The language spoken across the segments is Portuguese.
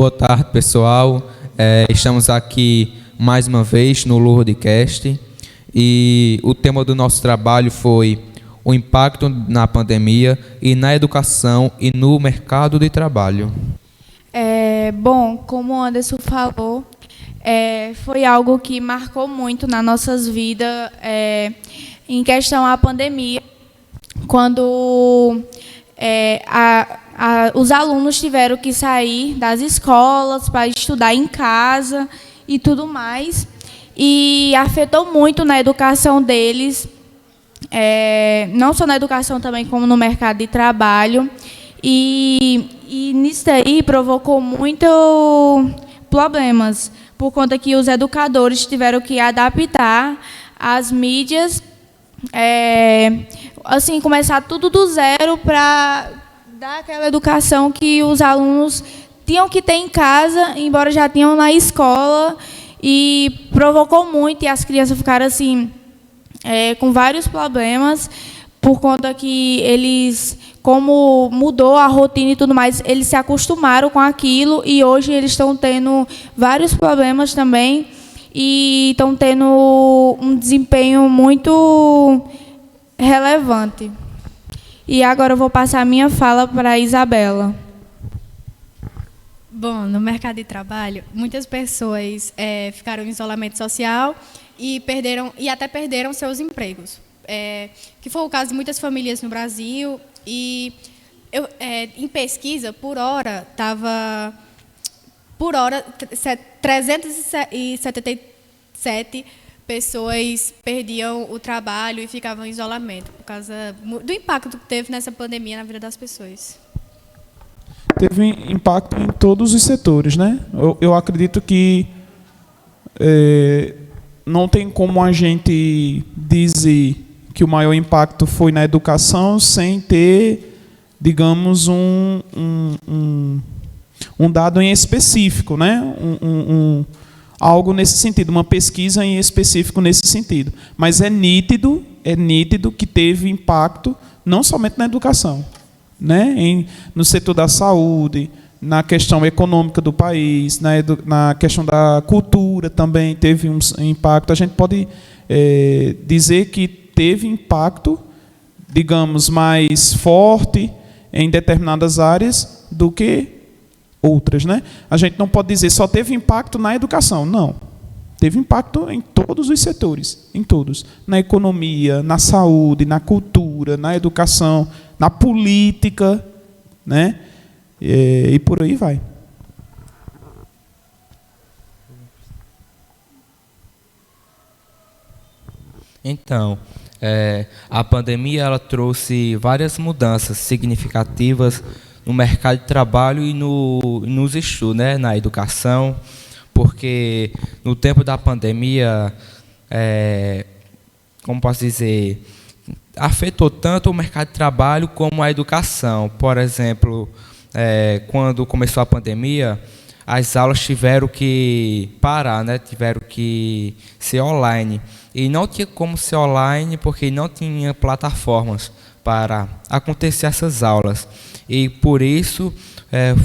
boa tarde, pessoal. Estamos aqui mais uma vez no Lourdescast e o tema do nosso trabalho foi o impacto na pandemia e na educação e no mercado de trabalho. Bom, como o Anderson falou, foi algo que marcou muito nas nossas vidas em questão à pandemia, quando os alunos tiveram que sair das escolas para estudar em casa e tudo mais, e afetou muito na educação deles, não só na educação também, como no mercado de trabalho, e nisso aí provocou muito problemas, por conta que os educadores tiveram que adaptar as mídias, assim, começar tudo do zero para dar aquela educação que os alunos tinham que ter em casa, embora já tinham na escola, e provocou muito, e as crianças ficaram assim, com vários problemas, por conta que eles, como mudou a rotina e tudo mais, eles se acostumaram com aquilo, e hoje eles estão tendo vários problemas também, e estão tendo um desempenho muito relevante. E agora eu vou passar a minha fala para a Isabela. Bom, no mercado de trabalho, muitas pessoas ficaram em isolamento social e até perderam seus empregos, que foi o caso de muitas famílias no Brasil. E em pesquisa, por hora 377 pessoas perdiam o trabalho e ficavam em isolamento por causa do impacto que teve nessa pandemia na vida das pessoas. Teve impacto em todos os setores, né? Eu acredito que não tem como a gente dizer que o maior impacto foi na educação sem ter, digamos, um dado em específico, né? Algo nesse sentido, uma pesquisa em específico nesse sentido. Mas é nítido que teve impacto não somente na educação, né? No setor da saúde, na questão econômica do país, na questão da cultura também teve um impacto. A gente pode dizer que teve impacto, digamos, mais forte em determinadas áreas do que outras, né? A gente não pode dizer só teve impacto na educação, não. Teve impacto em todos os setores, em todos. Na economia, na saúde, na cultura, na educação, na política, né? E por aí vai. Então, a pandemia ela trouxe várias mudanças significativas no mercado de trabalho e nos estudos, né, na educação, porque no tempo da pandemia, como posso dizer, afetou tanto o mercado de trabalho como a educação. Por exemplo, quando começou a pandemia, as aulas tiveram que parar, né, tiveram que ser online. E não tinha como ser online porque não tinha plataformas para acontecer essas aulas. E por isso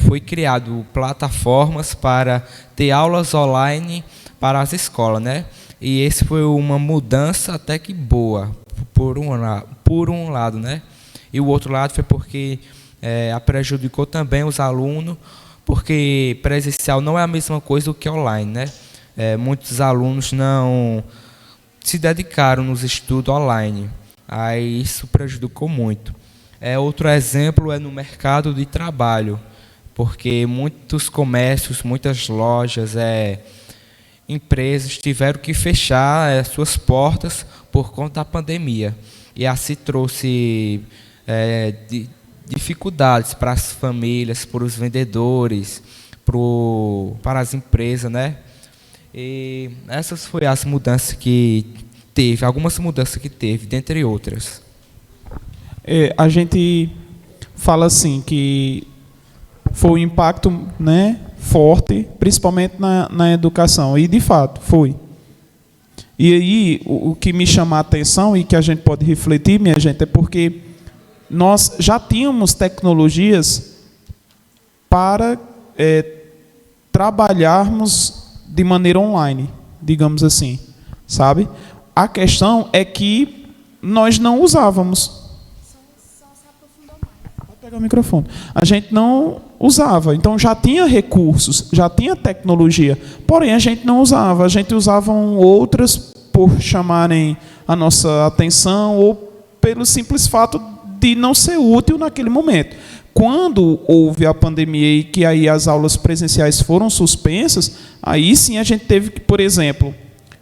foi criado plataformas para ter aulas online para as escolas, né? E esse foi uma mudança até que boa, por um lado, né? E o outro lado foi porque prejudicou também os alunos, porque presencial não é a mesma coisa do que online, né? Muitos alunos não se dedicaram nos estudos online. Aí isso prejudicou muito. Outro exemplo é no mercado de trabalho, porque muitos comércios, muitas lojas, empresas tiveram que fechar suas portas por conta da pandemia. E assim trouxe dificuldades para as famílias, para os vendedores, para as empresas, né? E essas foram as mudanças que teve, algumas mudanças que teve, dentre outras. A gente fala assim que foi um impacto, né, forte, principalmente na educação, e de fato foi. E aí o que me chama a atenção e que a gente pode refletir, minha gente, é porque nós já tínhamos tecnologias para trabalharmos de maneira online, digamos assim, sabe? A questão é que nós não usávamos. Pode pegar o microfone. A gente não usava, então já tinha recursos, já tinha tecnologia, porém a gente não usava. A gente usava outras por chamarem a nossa atenção ou pelo simples fato de não ser útil naquele momento. Quando houve a pandemia e que aí as aulas presenciais foram suspensas, aí sim a gente teve que, por exemplo,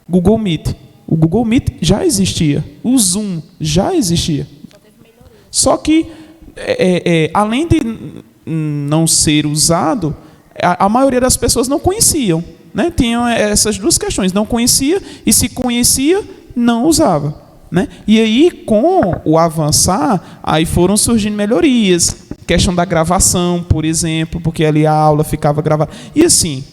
Google Meet. O Google Meet já existia, o Zoom já existia. Só que, além de não ser usado, a maioria das pessoas não conheciam, né? Tinham essas duas questões, não conhecia e se conhecia, não usava, né? E aí, com o avançar, aí foram surgindo melhorias, questão da gravação, por exemplo, porque ali a aula ficava gravada. E assim,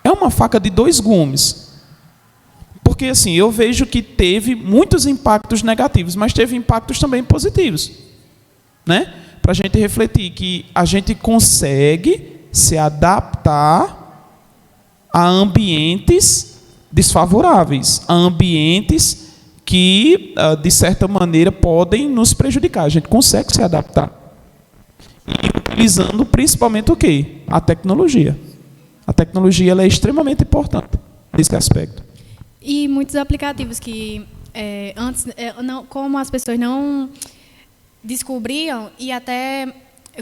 é uma faca de dois gumes. Porque assim, eu vejo que teve muitos impactos negativos, mas teve impactos também positivos, né? Para a gente refletir que a gente consegue se adaptar a ambientes desfavoráveis, a ambientes que, de certa maneira, podem nos prejudicar. A gente consegue se adaptar. E utilizando principalmente o quê? A tecnologia. A tecnologia ela é extremamente importante nesse aspecto. E muitos aplicativos que antes, como as pessoas não descobriam e até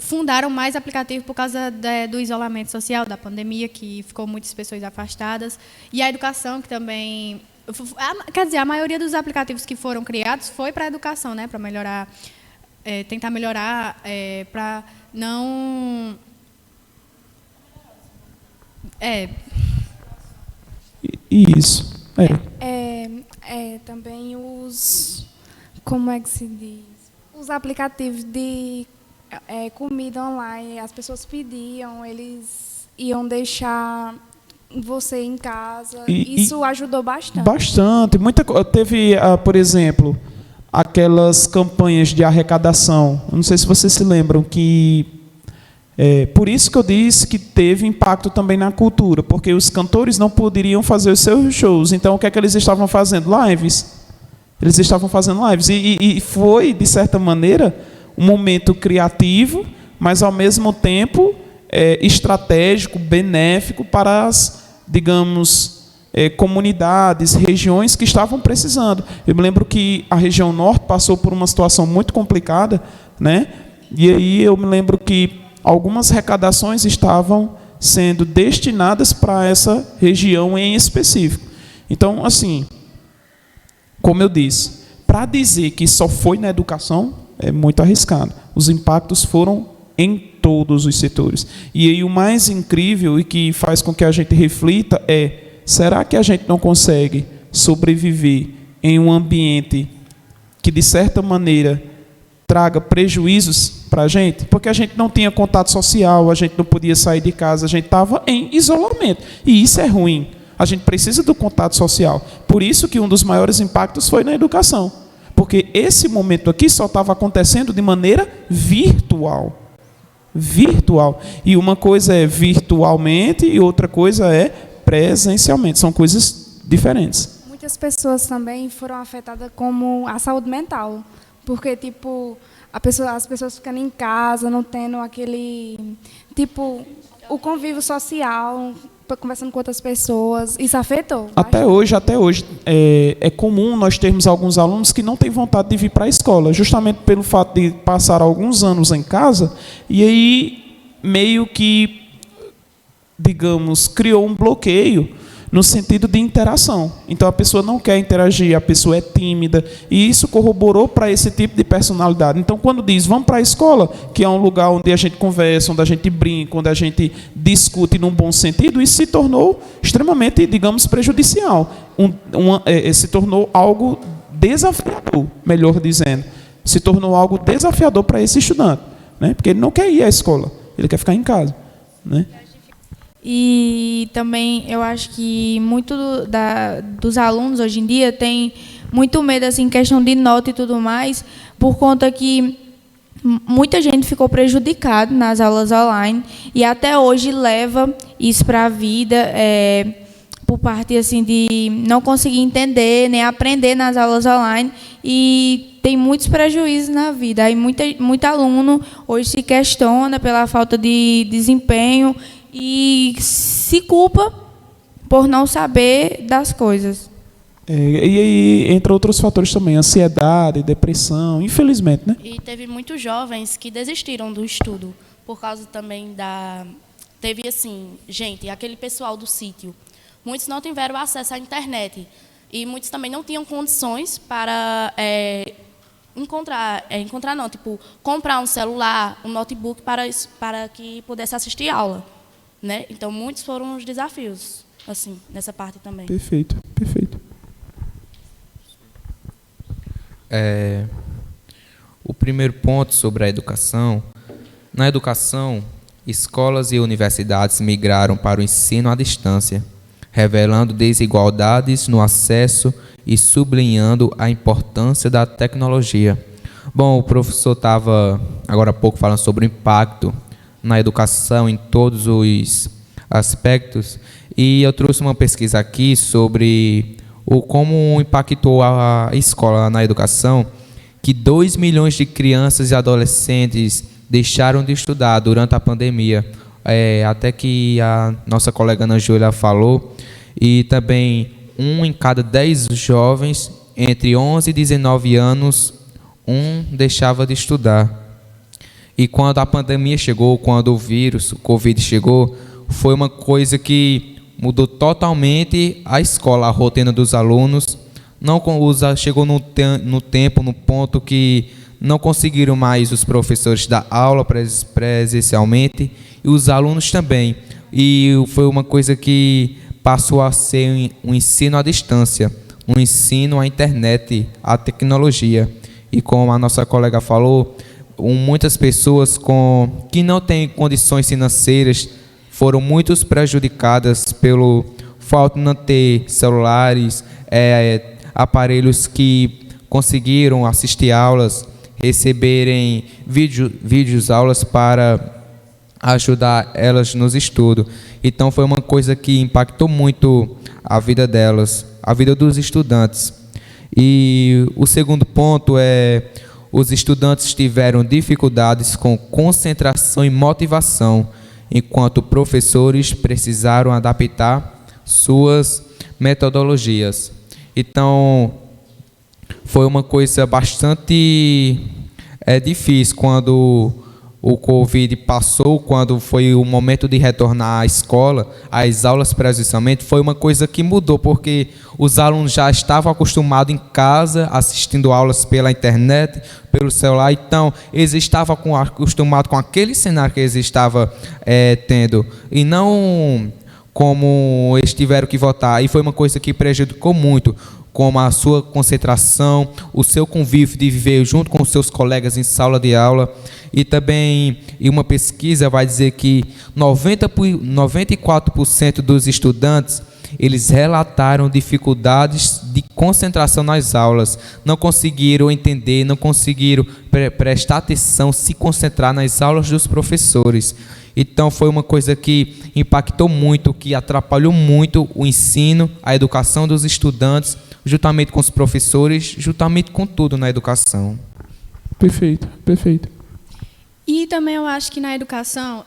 fundaram mais aplicativos por causa do isolamento social, da pandemia, que ficou muitas pessoas afastadas, e a educação, que também... Quer dizer, a maioria dos aplicativos que foram criados foi para a educação, né? Para melhorar, tentar melhorar, para não... Isso. Também como é que se diz? Os aplicativos de comida online, as pessoas pediam, eles iam deixar você em casa. Isso ajudou bastante. Bastante. Teve, por exemplo, aquelas campanhas de arrecadação. Não sei se vocês se lembram que... por isso que eu disse que teve impacto também na cultura, porque os cantores não poderiam fazer os seus shows. Então, o que é que eles estavam fazendo? Lives. Eles estavam fazendo lives. E foi, de certa maneira, um momento criativo, mas, ao mesmo tempo, estratégico, benéfico para as, digamos, comunidades, regiões que estavam precisando. Eu me lembro que a região norte passou por uma situação muito complicada, né? E aí eu me lembro que algumas arrecadações estavam sendo destinadas para essa região em específico. Então, assim, como eu disse, para dizer que só foi na educação, é muito arriscado. Os impactos foram em todos os setores. E aí o mais incrível e que faz com que a gente reflita será que a gente não consegue sobreviver em um ambiente que, de certa maneira, traga prejuízos para a gente? Porque a gente não tinha contato social, a gente não podia sair de casa, a gente estava em isolamento. E isso é ruim. A gente precisa do contato social. Por isso que um dos maiores impactos foi na educação. Porque esse momento aqui só estava acontecendo de maneira virtual. Virtual. E uma coisa é virtualmente e outra coisa é presencialmente. São coisas diferentes. Muitas pessoas também foram afetadas como a saúde mental. Porque, tipo, as pessoas ficando em casa, não tendo aquele... Tipo, o convívio social, conversando com outras pessoas. Isso afetou? Até hoje, é comum nós termos alguns alunos que não têm vontade de vir para a escola, justamente pelo fato de passar alguns anos em casa, e aí meio que, digamos, criou um bloqueio no sentido de interação. Então, a pessoa não quer interagir, a pessoa é tímida, e isso corroborou para esse tipo de personalidade. Então, quando diz, vamos para a escola, que é um lugar onde a gente conversa, onde a gente brinca, onde a gente discute num bom sentido, isso se tornou extremamente, digamos, prejudicial. Se tornou algo desafiador, melhor dizendo. Se tornou algo desafiador para esse estudante, né? Porque ele não quer ir à escola, ele quer ficar em casa, né? E também eu acho que muito dos alunos hoje em dia tem muito medo assim, em questão de nota e tudo mais, por conta que muita gente ficou prejudicada nas aulas online e até hoje leva isso para a vida, por parte assim de não conseguir entender nem aprender nas aulas online, e tem muitos prejuízos na vida. Aí muito aluno hoje se questiona pela falta de desempenho e se culpa por não saber das coisas. E aí, entre outros fatores também, ansiedade, depressão, infelizmente, né? E teve muitos jovens que desistiram do estudo, por causa também da... Teve, assim, gente, aquele pessoal do sítio, muitos não tiveram acesso à internet, e muitos também não tinham condições para comprar um celular, um notebook para que pudesse assistir aula, né? Então, muitos foram os desafios, assim, nessa parte também. Perfeito, perfeito. O primeiro ponto sobre a educação. Na educação, escolas e universidades migraram para o ensino à distância, revelando desigualdades no acesso e sublinhando a importância da tecnologia. Bom, o professor estava agora há pouco falando sobre o impacto na educação em todos os aspectos, e eu trouxe uma pesquisa aqui sobre como impactou a escola na educação, que 2 milhões de crianças e adolescentes deixaram de estudar durante a pandemia, até que a nossa colega Ana Júlia falou, e também 1 em cada 10 jovens entre 11 e 19 anos, deixava de estudar. E quando a pandemia chegou, quando o vírus, o Covid chegou, foi uma coisa que mudou totalmente a escola, a rotina dos alunos. Chegou no ponto que não conseguiram mais os professores dar aula presencialmente, e os alunos também. E foi uma coisa que passou a ser um ensino à distância, um ensino à internet, à tecnologia. E como a nossa colega falou, muitas pessoas que não têm condições financeiras foram muito prejudicadas pelo fato de não ter celulares, aparelhos que conseguiram assistir aulas, receberem vídeos aulas para ajudar elas nos estudos. Então foi uma coisa que impactou muito a vida delas, a vida dos estudantes. E o segundo ponto os estudantes tiveram dificuldades com concentração e motivação, enquanto professores precisaram adaptar suas metodologias. Então, foi uma coisa bastante difícil quando o Covid passou, quando foi o momento de retornar à escola, às aulas presencialmente. Foi uma coisa que mudou, porque os alunos já estavam acostumados em casa, assistindo aulas pela internet, pelo celular. Então, eles estavam acostumados com aquele cenário que eles estavam tendo, e não como eles tiveram que voltar. E foi uma coisa que prejudicou muito, como a sua concentração, o seu convívio de viver junto com os seus colegas em sala de aula. E também, uma pesquisa vai dizer que 94% dos estudantes, eles relataram dificuldades de concentração nas aulas, não conseguiram entender, não conseguiram prestar atenção, se concentrar nas aulas dos professores. Então foi uma coisa que impactou muito, que atrapalhou muito o ensino, a educação dos estudantes, juntamente com os professores, juntamente com tudo na educação. Perfeito, perfeito. E também eu acho que na educação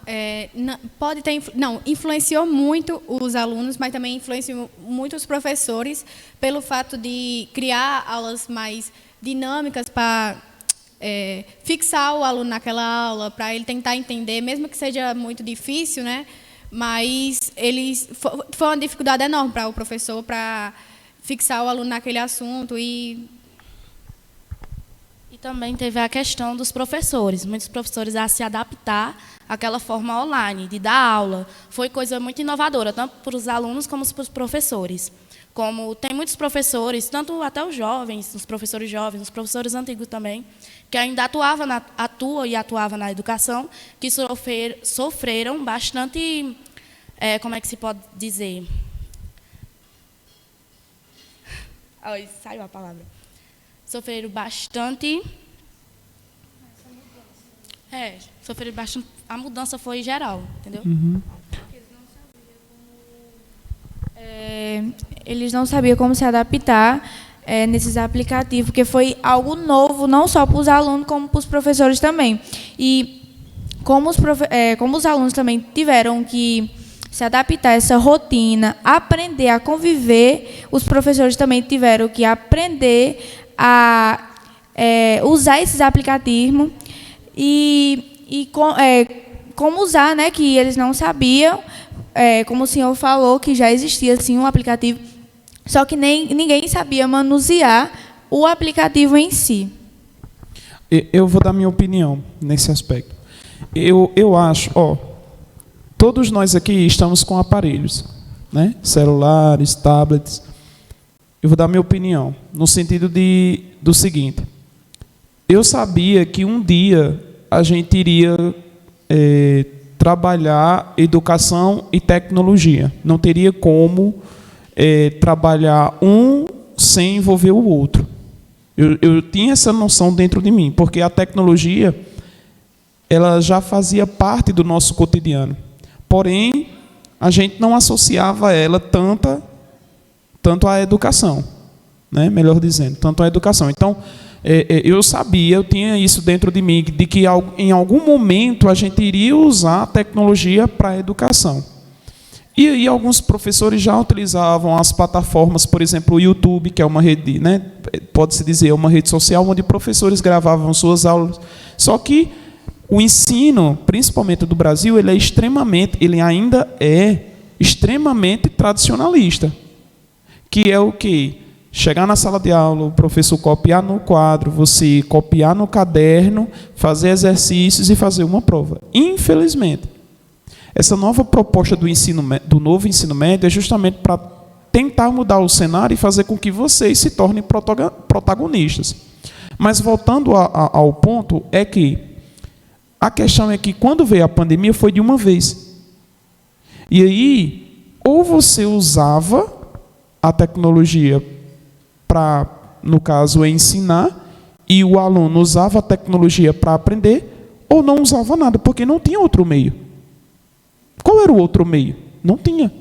influenciou muito os alunos, mas também influenciou muito os professores, pelo fato de criar aulas mais dinâmicas para fixar o aluno naquela aula, para ele tentar entender, mesmo que seja muito difícil, né? Mas foi uma dificuldade enorme para o professor para fixar o aluno naquele assunto. E também teve a questão dos professores. Muitos professores a se adaptar àquela forma online de dar aula. Foi coisa muito inovadora, tanto para os alunos como para os professores. Como tem muitos professores, tanto até os jovens, os professores antigos também, que ainda atuavam na educação, que sofreram bastante, como é que se pode dizer? Saiu a palavra. Sofreram bastante Sofreram bastante. A mudança foi geral, entendeu? Eles não sabiam como se adaptar nesses aplicativos, porque foi algo novo, não só para os alunos, como para os professores também. E como os alunos também tiveram que se adaptar a essa rotina, aprender a conviver, os professores também tiveram que aprender a usar esses aplicativos e como usar, né, que eles não sabiam, como o senhor falou, que já existia assim, um aplicativo, só que ninguém sabia manusear o aplicativo em si. Eu vou dar minha opinião nesse aspecto. Eu acho, todos nós aqui estamos com aparelhos, né? Celulares, tablets. Eu vou dar minha opinião, no sentido do seguinte. Eu sabia que um dia a gente iria trabalhar educação e tecnologia. Não teria como trabalhar um sem envolver o outro. Eu tinha essa noção dentro de mim, porque a tecnologia ela já fazia parte do nosso cotidiano. Porém, a gente não associava ela tanto à educação, né? Melhor dizendo, tanto à educação. Então, eu sabia, eu tinha isso dentro de mim, de que em algum momento a gente iria usar a tecnologia para a educação. E aí alguns professores já utilizavam as plataformas, por exemplo, o YouTube, que é uma rede, né? Pode-se dizer, uma rede social onde professores gravavam suas aulas. Só que o ensino, principalmente do Brasil, ele ainda é extremamente tradicionalista. Que é o quê? Chegar na sala de aula, o professor copiar no quadro, você copiar no caderno, fazer exercícios e fazer uma prova. Infelizmente, essa nova proposta do novo ensino médio é justamente para tentar mudar o cenário e fazer com que vocês se tornem protagonistas. Mas voltando ao ponto, é que a questão é que quando veio a pandemia foi de uma vez. E aí, ou você usava a tecnologia para, no caso, ensinar, e o aluno usava a tecnologia para aprender, ou não usava nada, porque não tinha outro meio. Qual era o outro meio? Não tinha.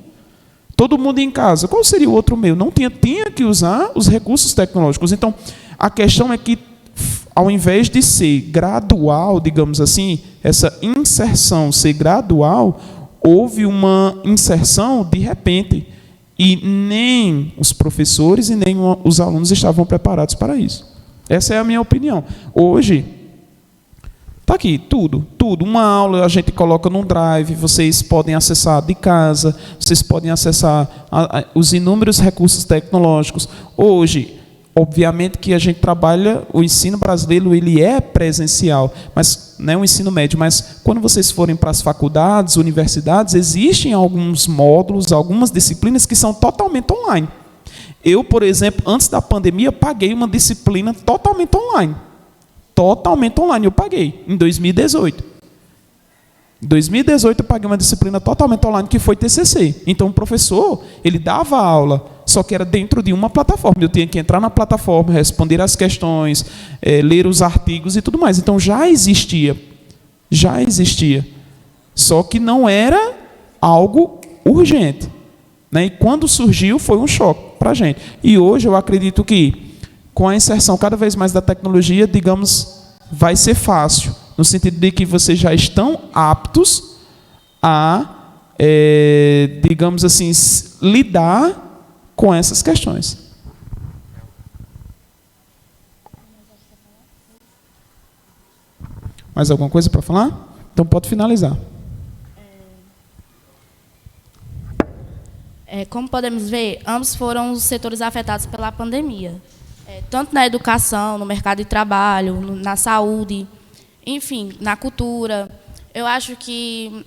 Todo mundo em casa, qual seria o outro meio? Não tinha. Tinha que usar os recursos tecnológicos. Então, a questão é que, ao invés de ser gradual, digamos assim, essa inserção ser gradual, houve uma inserção de repente. E nem os professores e nem os alunos estavam preparados para isso. Essa é a minha opinião. Hoje, está aqui, tudo. Uma aula a gente coloca num drive, vocês podem acessar de casa, vocês podem acessar os inúmeros recursos tecnológicos. Hoje, obviamente que a gente trabalha, o ensino brasileiro ele é presencial, mas não é um ensino médio, mas quando vocês forem para as faculdades, universidades, existem alguns módulos, algumas disciplinas que são totalmente online. Eu, por exemplo, antes da pandemia, paguei uma disciplina totalmente online. Totalmente online eu paguei, em 2018. Em 2018 eu paguei uma disciplina totalmente online que foi TCC. Então o professor, ele dava aula, só que era dentro de uma plataforma. Eu tinha que entrar na plataforma, responder as questões, ler os artigos e tudo mais. Então já existia. Só que não era algo urgente, né? E quando surgiu foi um choque para a gente. E hoje eu acredito que com a inserção cada vez mais da tecnologia, digamos, vai ser fácil. No sentido de que vocês já estão aptos a, digamos assim, lidar com essas questões. Mais alguma coisa para falar? Então pode finalizar. Como podemos ver, ambos foram os setores afetados pela pandemia. Tanto na educação, no mercado de trabalho, na saúde, enfim, na cultura. Eu acho que,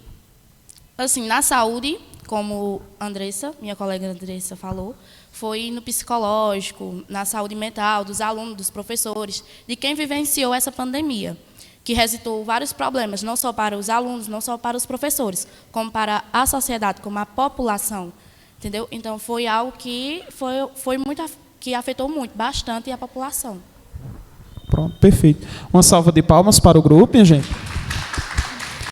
assim, na saúde, como Andressa, minha colega Andressa falou, foi no psicológico, na saúde mental, dos alunos, dos professores, de quem vivenciou essa pandemia, que resultou vários problemas, não só para os alunos, não só para os professores, como para a sociedade, como a população, entendeu? Então, foi algo que que afetou bastante a população. Pronto, perfeito. Uma salva de palmas para o grupo, minha gente.